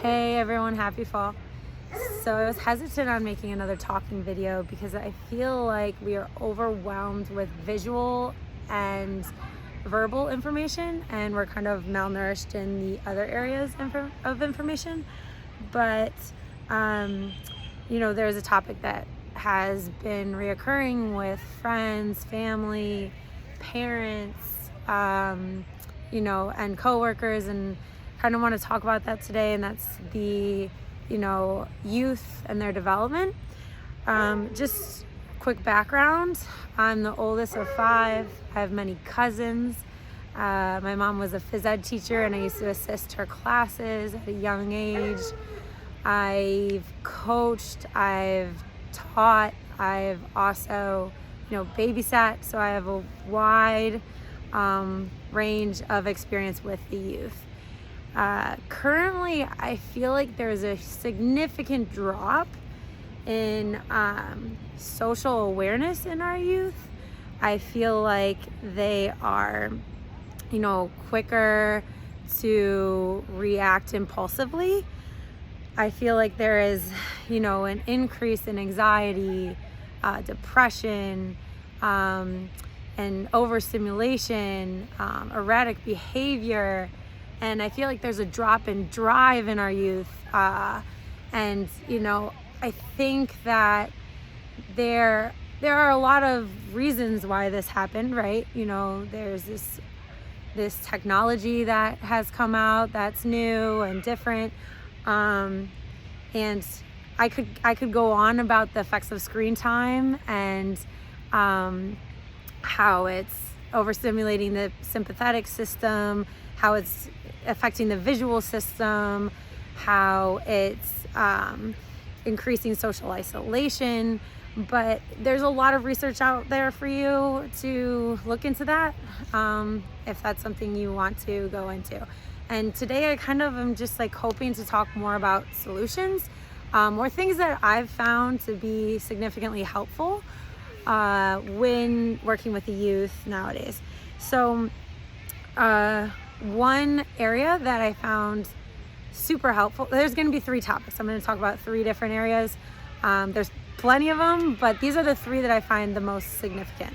Hey everyone, happy fall. So I was hesitant on making another talking video because I feel like we are overwhelmed with visual and verbal information, and we're kind of malnourished in the other areas of information. But there's a topic that has been reoccurring with friends, family, parents, and coworkers, and kind of want to talk about that today, and that's the youth and their development. Just quick background: I'm the oldest of 5. I have many cousins. My mom was a phys ed teacher, and I used to assist her classes at a young age. I've coached, I've taught, I've also babysat, so I have a wide range of experience with the youth. Currently, I feel like there's a significant drop in social awareness in our youth. I feel like they are, quicker to react impulsively. I feel like there is, an increase in anxiety, depression, and overstimulation, erratic behavior. And I feel like there's a drop in drive in our youth. I think that there are a lot of reasons why this happened, right? There's this technology that has come out that's new and different. And I could go on about the effects of screen time and how it's overstimulating the sympathetic system, how it's affecting the visual system, how it's increasing social isolation. But there's a lot of research out there for you to look into that, if that's something you want to go into. And today I kind of am just hoping to talk more about solutions, or things that I've found to be significantly helpful when working with the youth nowadays. So one area that I found super helpful, there's going to be 3 topics. I'm going to talk about 3 different areas. There's plenty of them, but these are the 3 that I find the most significant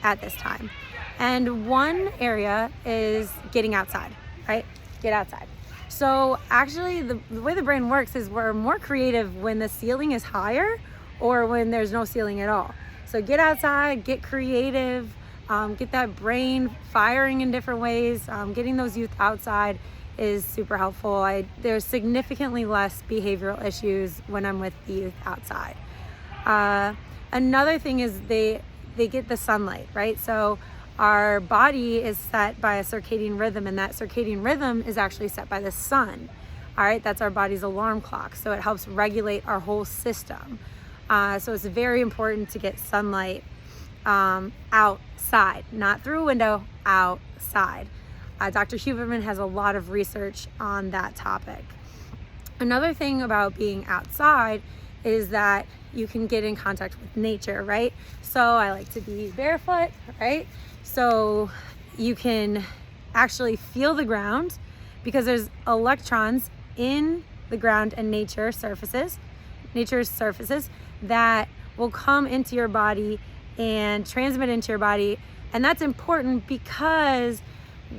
at this time. And one area is getting outside, right? Get outside. So actually the way the brain works is we're more creative when the ceiling is higher or when there's no ceiling at all. So get outside, get creative, get that brain firing in different ways. Getting those youth outside is super helpful. There's significantly less behavioral issues when I'm with the youth outside. Another thing is they get the sunlight, right? So our body is set by a circadian rhythm, and that circadian rhythm is actually set by the sun. All right, that's our body's alarm clock. So it helps regulate our whole system. So it's very important to get sunlight outside, not through a window, outside. Dr. Huberman has a lot of research on that topic. Another thing about being outside is that you can get in contact with nature, right? So I like to be barefoot, right? So you can actually feel the ground because there's electrons in the ground and nature's surfaces that will come into your body and transmit into your body. And that's important because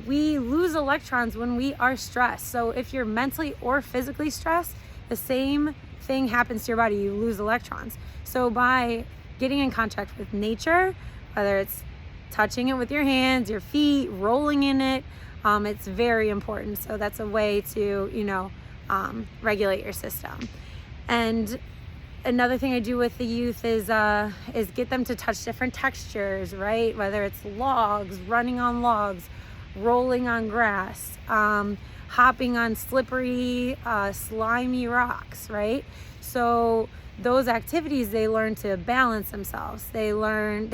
we lose electrons when we are stressed. So if you're mentally or physically stressed, the same thing happens to your body. You lose electrons. So by getting in contact with nature, whether it's touching it with your hands, your feet, rolling in it, it's very important. So that's a way to, regulate your system. And another thing I do with the youth is get them to touch different textures, right? Whether it's logs, running on logs, rolling on grass, hopping on slippery, slimy rocks, right? So those activities, they learn to balance themselves. They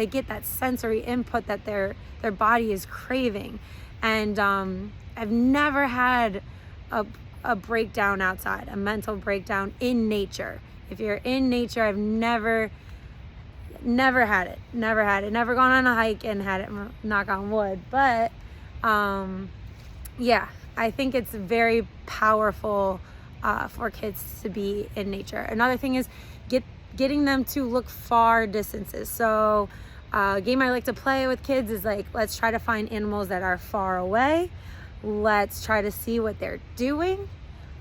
get that sensory input that their body is craving. And I've never had a breakdown outside, a mental breakdown in nature. If you're in nature, I've never had it. Never gone on a hike and had it, knock on wood. But I think it's very powerful for kids to be in nature. Another thing is getting them to look far distances. So a game I like to play with kids is like, let's try to find animals that are far away. Let's try to see what they're doing.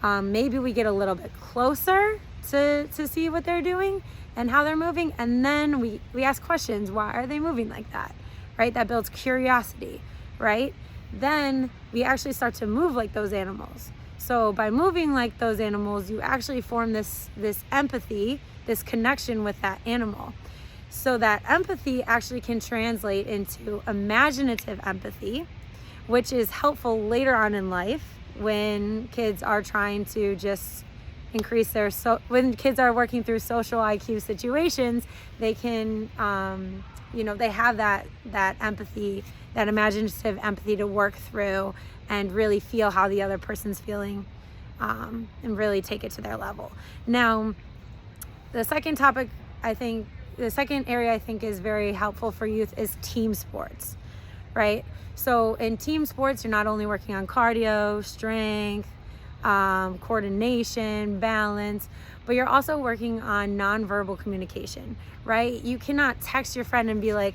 Maybe we get a little bit closer to see what they're doing and how they're moving. And then we ask questions. Why are they moving like that? Right? That builds curiosity, right? Then we actually start to move like those animals. So by moving like those animals, you actually form this empathy, this connection with that animal. So that empathy actually can translate into imaginative empathy, which is helpful later on in life when kids are trying to just increase their when kids are working through social IQ situations. They can they have that empathy, that imaginative empathy to work through and really feel how the other person's feeling, and really take it to their level. Now, the second area I think is very helpful for youth is team sports, right? So in team sports, you're not only working on cardio, strength, coordination, balance, but you're also working on nonverbal communication, right? You cannot text your friend and be like,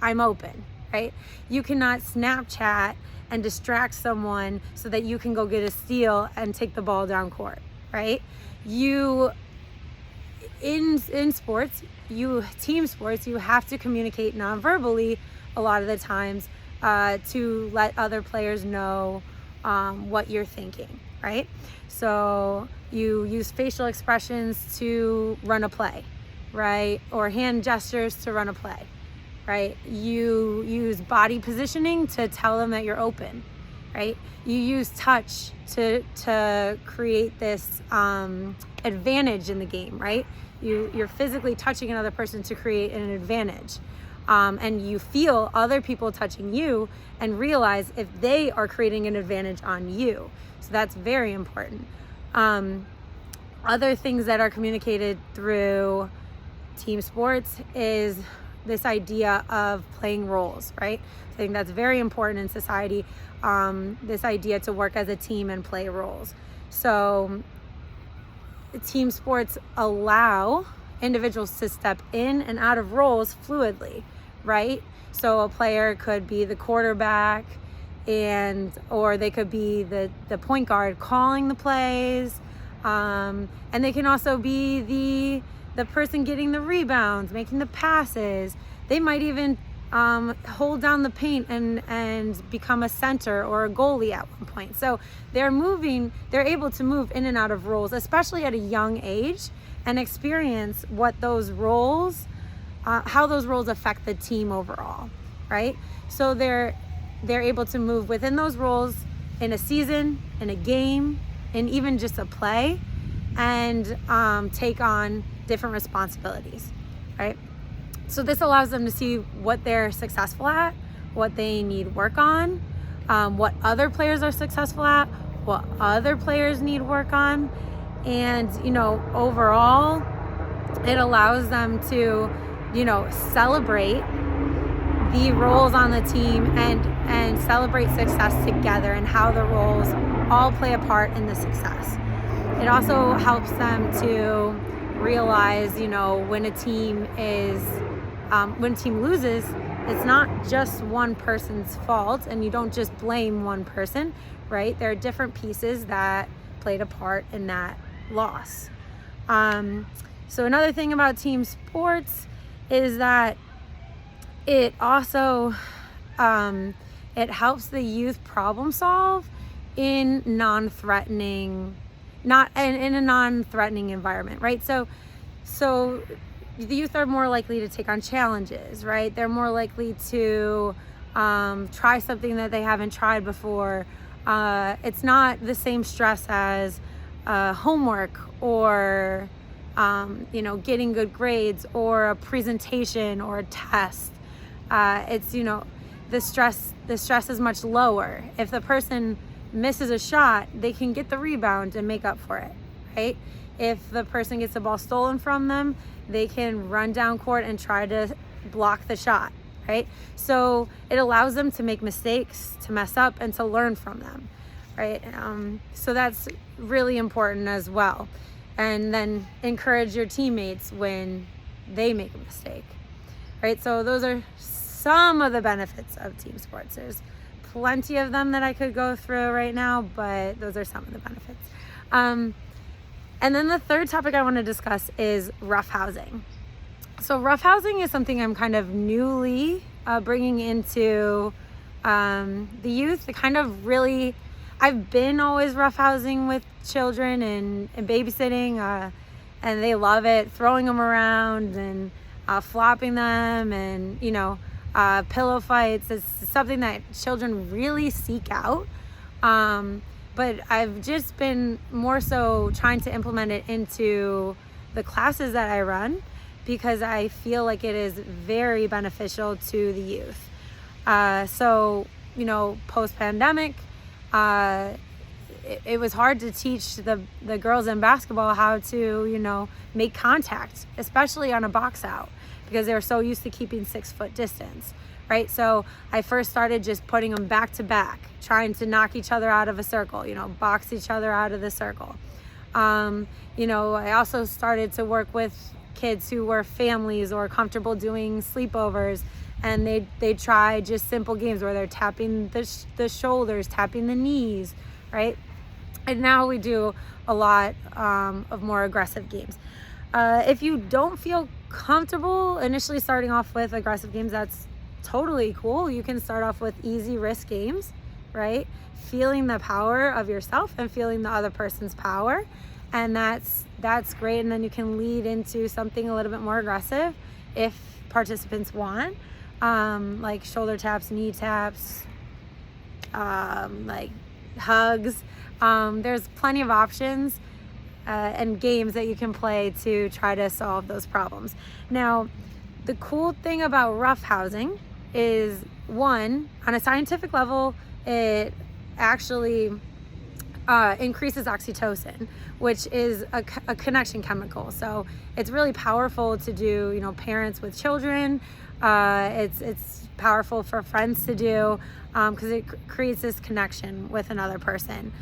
I'm open, right? You cannot Snapchat and distract someone so that you can go get a steal and take the ball down court, right? In sports, team sports, you have to communicate nonverbally a lot of the times to let other players know what you're thinking, right? So you use facial expressions to run a play, right? Or hand gestures to run a play, right? You use body positioning to tell them that you're open, right? You use touch to create this advantage in the game, right? You're physically touching another person to create an advantage. And you feel other people touching you and realize if they are creating an advantage on you. So that's very important. Other things that are communicated through team sports is this idea of playing roles, right? I think that's very important in society, this idea to work as a team and play roles. So team sports allow individuals to step in and out of roles fluidly, right? So a player could be the quarterback or they could be the point guard calling the plays, and they can also be the person getting the rebounds, making the passes. They might even hold down the paint and become a center or a goalie at one point. So they're able to move in and out of roles, especially at a young age, and experience what those roles, how those roles affect the team overall, right? So they're able to move within those roles in a season, in a game, in even just a play, and take on different responsibilities, right? So this allows them to see what they're successful at, what they need work on, what other players are successful at, what other players need work on. And, overall, it allows them to, celebrate the roles on the team and celebrate success together and how the roles all play a part in the success. It also helps them to realize, when a team loses, it's not just one person's fault, and you don't just blame one person, right? There are different pieces that played a part in that loss. So another thing about team sports is that it also it helps the youth problem solve in a non-threatening environment, right? So the youth are more likely to take on challenges, right? They're more likely to try something that they haven't tried before. It's not the same stress as homework or getting good grades or a presentation or a test. It's the stress is much lower. If the person misses a shot, they can get the rebound and make up for it, right? If the person gets the ball stolen from them, they can run down court and try to block the shot, right? So it allows them to make mistakes, to mess up, and to learn from them. right? So that's really important as well. And then encourage your teammates when they make a mistake, right? So those are some of the benefits of team sports. There's plenty of them that I could go through right now, but those are some of the benefits. And then the third topic I want to discuss is roughhousing. So roughhousing is something I'm kind of newly bringing into the youth. I've been always roughhousing with children and babysitting, and they love it, throwing them around and flopping them, and pillow fights is something that children really seek out. But I've just been more so trying to implement it into the classes that I run, because I feel like it is very beneficial to the youth. So post-pandemic, it was hard to teach the girls in basketball how to, make contact, especially on a box out, because they were so used to keeping 6 foot distance, right? So I first started just putting them back to back, trying to knock each other out of a circle, box each other out of the circle. I also started to work with kids who were families or comfortable doing sleepovers, and they try just simple games where they're tapping the shoulders, tapping the knees, right? And now we do a lot of more aggressive games. If you don't feel comfortable initially starting off with aggressive games, that's totally cool. You can start off with easy risk games, right? Feeling the power of yourself and feeling the other person's power. And that's great. And then you can lead into something a little bit more aggressive if participants want, like shoulder taps, knee taps, like hugs. There's plenty of options and games that you can play to try to solve those problems. Now, the cool thing about roughhousing is, one, on a scientific level, it actually increases oxytocin, which is a connection chemical. So it's really powerful to do, parents with children. It's powerful for friends to do, because it creates this connection with another person.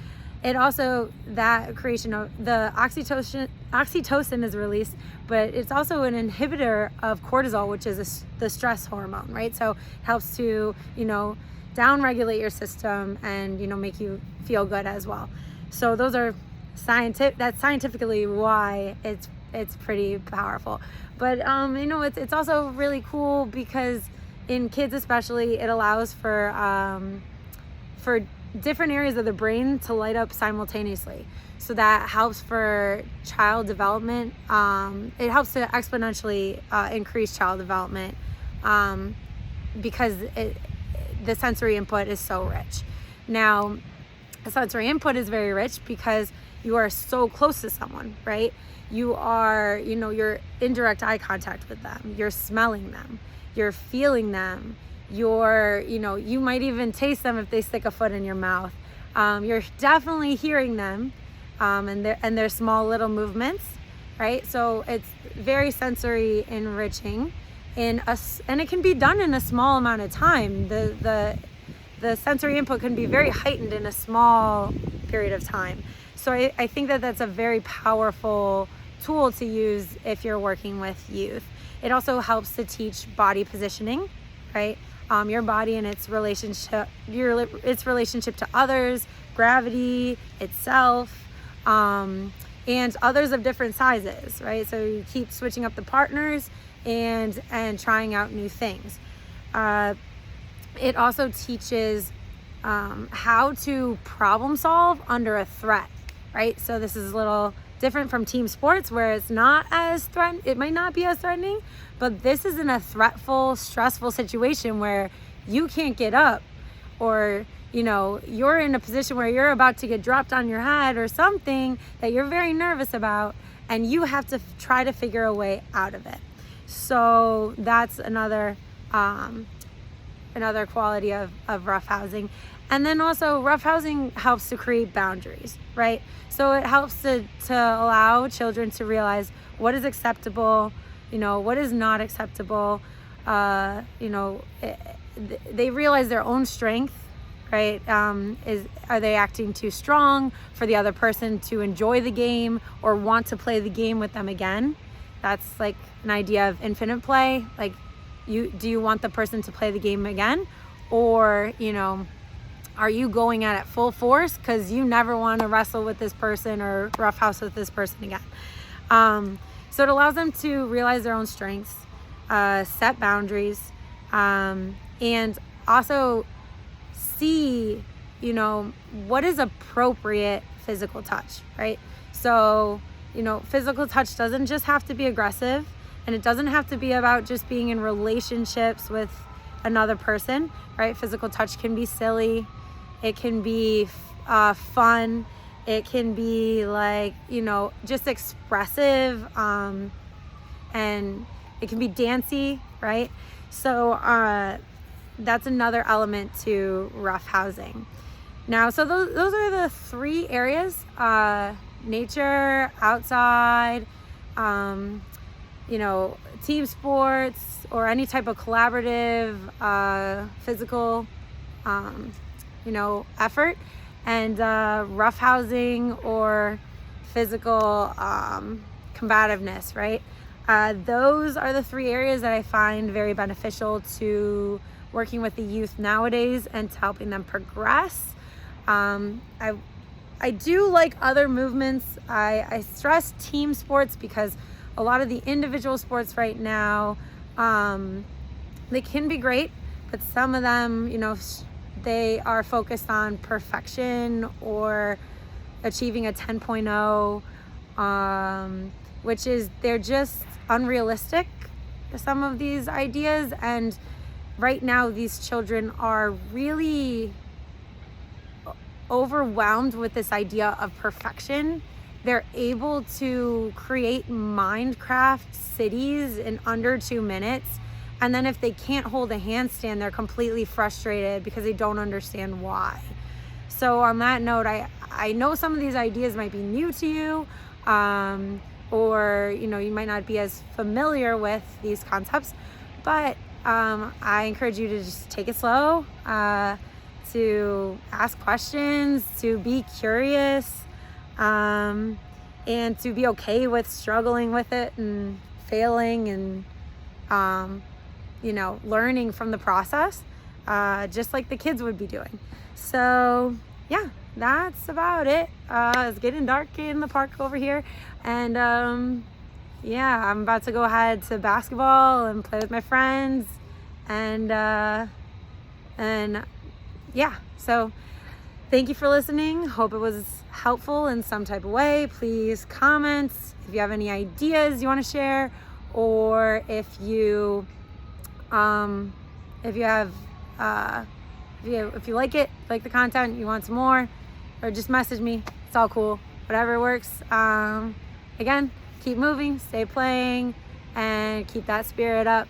It also, that creation of the oxytocin is released, but it's also an inhibitor of cortisol, which is the stress hormone, right? So it helps to, downregulate your system and, make you feel good as well. So those are that's scientifically why it's pretty powerful. But, it's also really cool because in kids especially, it allows for different areas of the brain to light up simultaneously. So that helps for child development. It helps to exponentially increase child development because the sensory input is so rich. Now, the sensory input is very rich because you are so close to someone, right? You are, you're in direct eye contact with them. You're smelling them. You're feeling them. You might even taste them if they stick a foot in your mouth. You're definitely hearing them, and their small little movements, right? So it's very sensory enriching, and it can be done in a small amount of time. The sensory input can be very heightened in a small period of time. So I think that's a very powerful tool to use if you're working with youth. It also helps to teach body positioning, right? Your body and its relationship to others, gravity, itself, and others of different sizes, right? So you keep switching up the partners and trying out new things. It also teaches how to problem solve under a threat, right? So this is a little different from team sports where it's not as it might not be as threatening, but this is in a threatful, stressful situation where you can't get up, or you're in a position where you're about to get dropped on your head or something that you're very nervous about, and you have to try to figure a way out of it. So that's another quality of roughhousing. And then also roughhousing helps to create boundaries, right? So it helps to allow children to realize what is acceptable, what is not acceptable. They realize their own strength, right? Are they acting too strong for the other person to enjoy the game or want to play the game with them again? That's like an idea of infinite play. Like, do you want the person to play the game again? Or, are you going at it full force because you never want to wrestle with this person or roughhouse with this person again? So it allows them to realize their own strengths, set boundaries, and also see, what is appropriate physical touch, right? So, physical touch doesn't just have to be aggressive, and it doesn't have to be about just being in relationships with another person, right? Physical touch can be silly. It can be fun. It can be like, just expressive, and it can be dancey, right? So that's another element to roughhousing. Now, so those are the 3 areas: nature, outside, team sports, or any type of collaborative, physical, effort, and roughhousing or physical combativeness, right? Those are the 3 areas that I find very beneficial to working with the youth nowadays and to helping them progress. I do like other movements. I stress team sports because a lot of the individual sports right now, they can be great, but some of them, they are focused on perfection or achieving a 10.0, which is, they're just unrealistic, some of these ideas. And right now, these children are really overwhelmed with this idea of perfection. They're able to create Minecraft cities in under 2 minutes. And then if they can't hold a handstand, they're completely frustrated because they don't understand why. So on that note, I know some of these ideas might be new to you, or, you might not be as familiar with these concepts, but I encourage you to just take it slow, to ask questions, to be curious, and to be okay with struggling with it and failing and, learning from the process, just like the kids would be doing. So yeah, that's about it. It's getting dark in the park over here, and I'm about to go ahead to basketball and play with my friends, and so thank you for listening. Hope it was helpful in some type of way. Please comment if you have any ideas you want to share, or if you like it, like the content, you want some more, or just message me. It's all cool, whatever works. Again, keep moving, stay playing, and keep that spirit up.